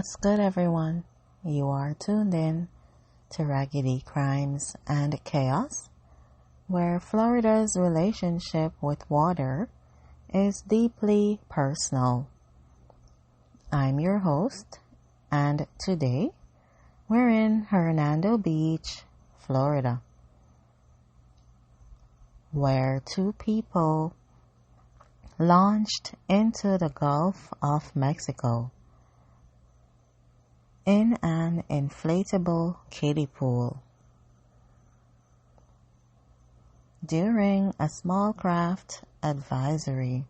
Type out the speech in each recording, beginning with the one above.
What's good, everyone? You are tuned in to Raggedy Crimes and Chaos, where Florida's relationship with water is deeply personal. I'm your host, and today we're in Hernando Beach, Florida, where two people launched into the Gulf of Mexico in an inflatable kiddie pool. During a small craft advisory,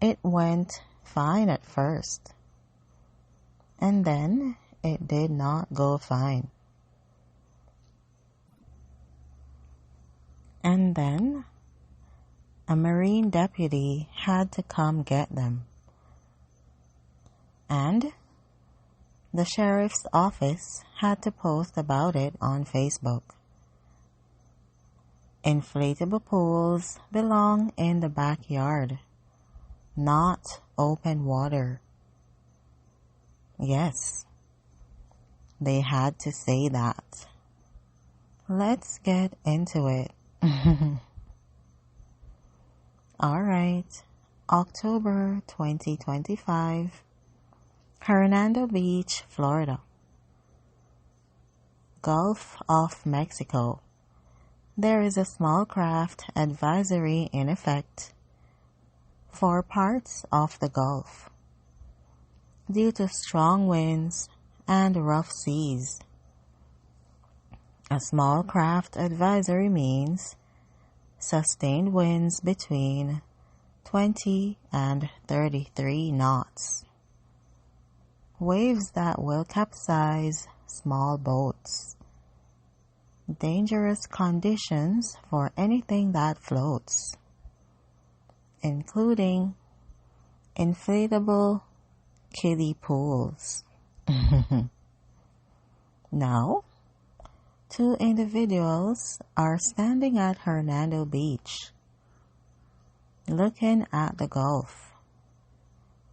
it went fine at first, and then it did not go fine. And then a Marine deputy had to come get them. And the sheriff's office had to post about it on Facebook. Inflatable pools belong in the backyard, not open water. Yes, they had to say that. Let's get into it. Alright, October 2025. Hernando Beach, Florida. Gulf of Mexico. There is a small craft advisory in effect for parts of the Gulf due to strong winds and rough seas. A small craft advisory means sustained winds between 20 and 33 knots. Waves that will capsize small boats. Dangerous conditions for anything that floats, including inflatable kiddie pools. Now, two individuals are standing at Hernando Beach, looking at the Gulf,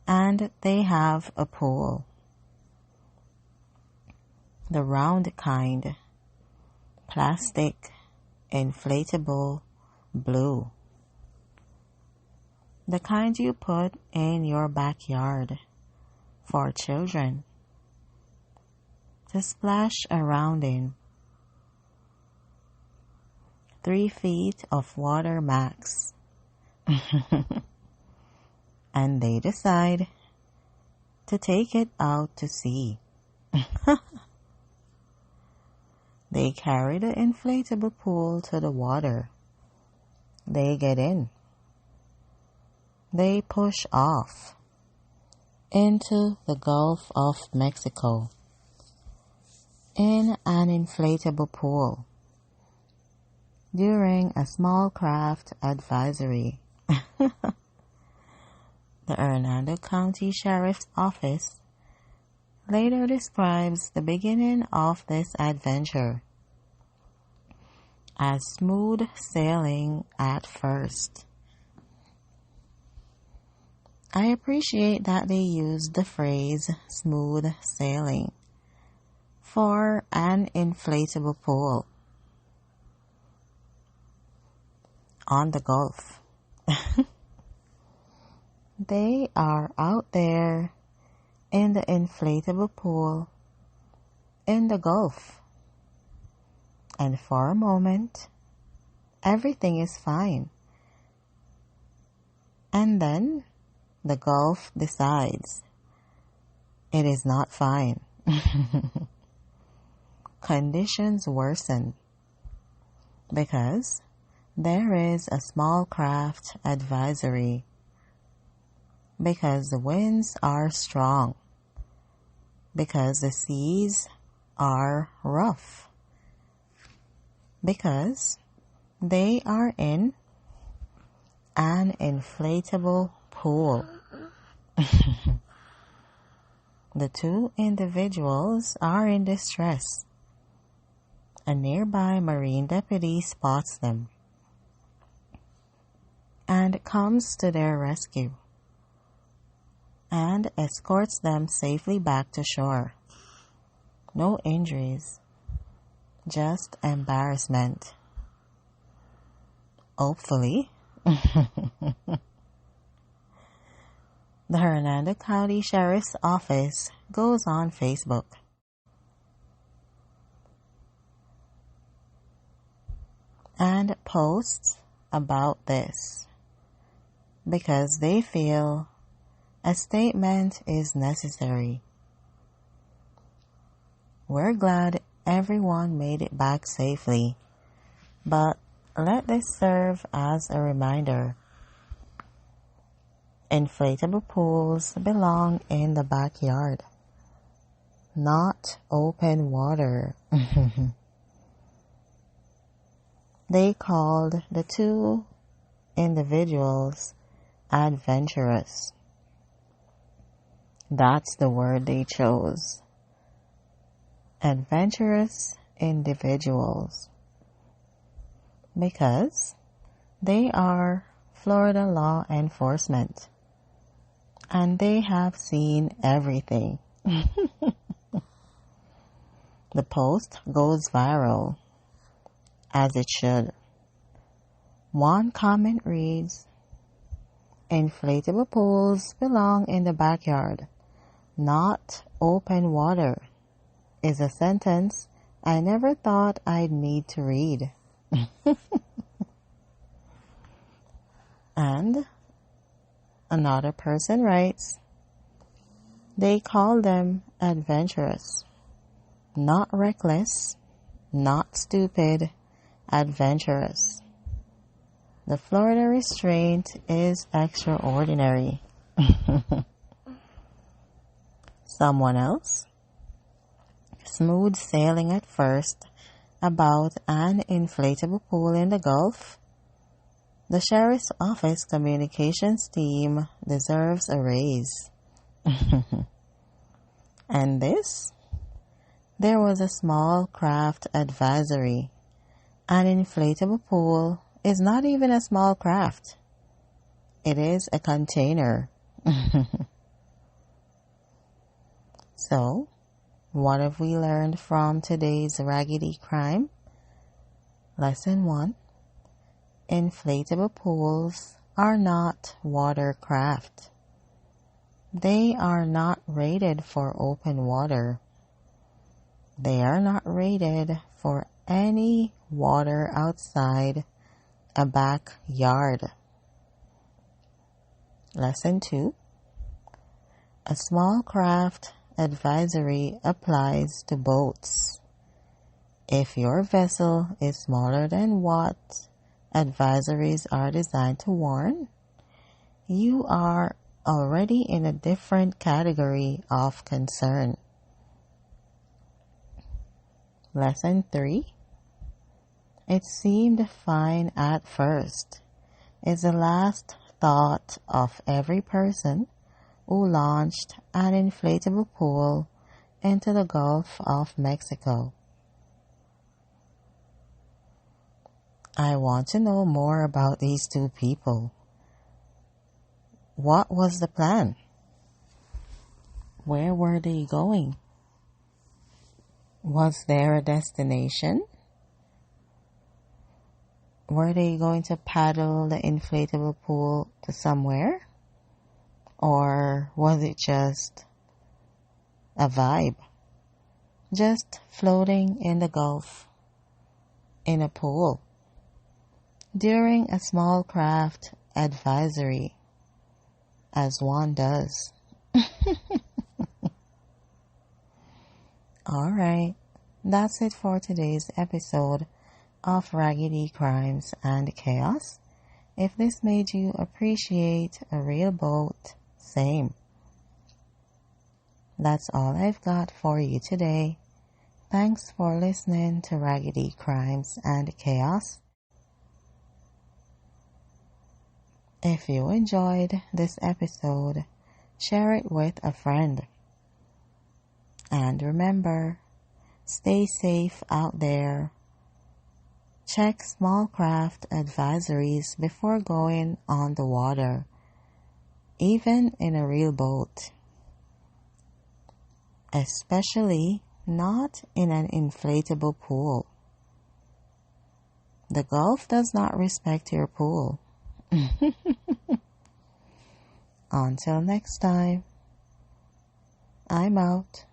and they have a pool. The round kind, plastic, inflatable, blue. The kind you put in your backyard for children to splash around in. 3 feet of water max. And they decide to take it out to sea. They carry the inflatable pool to the water. They get in. They push off into the Gulf of Mexico in an inflatable pool during a small craft advisory. The Hernando County Sheriff's Office later describes the beginning of this adventure as smooth sailing at first. I appreciate that they used the phrase smooth sailing for an inflatable pool on the Gulf. They are out there in the inflatable pool in the Gulf, and for a moment everything is fine, and then the Gulf decides it is not fine. Conditions worsen because there is a small craft advisory, because the winds are strong, because the seas are rough, because they are in an inflatable pool. The two individuals are in distress. A nearby Marine deputy spots them and comes to their rescue. and escorts them safely back to shore. No injuries, just embarrassment. Hopefully. The Hernando County Sheriff's Office goes on Facebook. And posts about this because they feel a statement is necessary. We're glad everyone made it back safely, but let this serve as a reminder. Inflatable pools belong in the backyard, not open water. They called the two individuals adventurous. That's the word they chose. Adventurous individuals. Because they are Florida law enforcement. And they have seen everything. The post goes viral, as it should. One comment reads, "Inflatable pools belong in the backyard, not open water," is a sentence I never thought I'd need to read. And another person writes, "They call them adventurous, not reckless, not stupid, adventurous. The Florida restraint is extraordinary." Someone else, "Smooth sailing at first about an inflatable pool in the Gulf. The Sheriff's Office communications team deserves a raise." And this? There was a small craft advisory. An inflatable pool is not even a small craft. It is a container. So, what have we learned from today's Raggedy Crime? Lesson 1. Inflatable pools are not watercraft. They are not rated for open water. They are not rated for any water outside a backyard. Lesson 2. A small craft advisory applies to boats. If your vessel is smaller than what advisories are designed to warn, you are already in a different category of concern. Lesson 3. It seemed fine at first is the last thought of every person who launched an inflatable pool into the Gulf of Mexico. I want to know more about these two people. What was the plan? Where were they going? Was there a destination? Were they going to paddle the inflatable pool to somewhere? Or was it just a vibe? Just floating in the Gulf, in a pool, during a small craft advisory, as one does. Alright, that's it for today's episode of Raggedy Crimes and Chaos. If this made you appreciate a real boat, same. That's all I've got for you today. Thanks for listening to Raggedy Crimes and Chaos. If you enjoyed this episode, share it with a friend. And remember, stay safe out there. Check small craft advisories before going on the water. even in a real boat, especially not in an inflatable pool. The Gulf does not respect your pool. Until next time, I'm out.